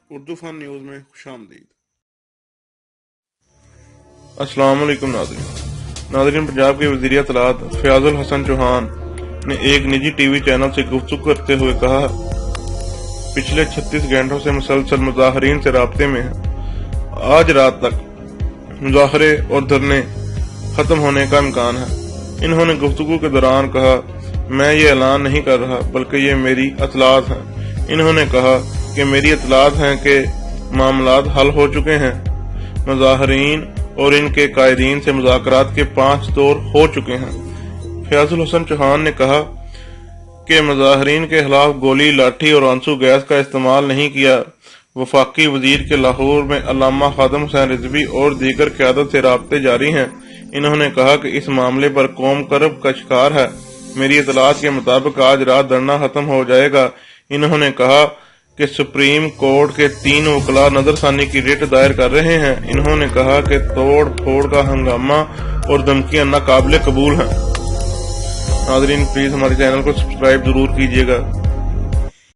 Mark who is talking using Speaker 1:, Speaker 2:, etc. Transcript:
Speaker 1: اردو فن news میں خوش آمدید۔
Speaker 2: السلام علیکم ناظرین، پنجاب کے وزیر اطلاعات فیاض الحسن چوہان نے ایک نجی ٹی وی چینل سے گفتگو کرتے ہوئے کہا پچھلے 36 گھنٹوں سے مسلسل مظاہرین سے رابطے میں ہیں۔ آج رات تک مظاہرے اور دھرنے ختم ہونے کا امکان ہے۔ انہوں نے گفتگو کے دوران کہا میں یہ اعلان نہیں کر رہا بلکہ یہ میری اطلاعات ہیں۔ انہوں نے کہا کہ میری اطلاعات ہیں کہ معاملات حل ہو چکے ہیں۔ مظاہرین اور ان کے قائدین سے مذاکرات کے 5 دور ہو چکے ہیں۔ فیاض الحسن چوہان نے کہا کہ مظاہرین کے خلاف گولی، لاٹھی اور آنسو گیس کا استعمال نہیں کیا۔ وفاقی وزیر کے لاہور میں علامہ خادم حسین رضوی اور دیگر قیادت سے رابطے جاری ہیں۔ انہوں نے کہا کہ اس معاملے پر قوم کرب کا شکار ہے۔ میری اطلاعات کے مطابق آج رات دھرنا ختم ہو جائے گا۔ انہوں نے کہا کہ سپریم کورٹ کے 3 وکلاء نظر ثانی کی ریٹ دائر کر رہے ہیں۔ انہوں نے کہا کہ توڑ پھوڑ کا ہنگامہ اور دھمکیاں ناقابل قبول ہیں۔ ناظرین پلیز ہمارے چینل کو سبسکرائب ضرور کیجیے گا۔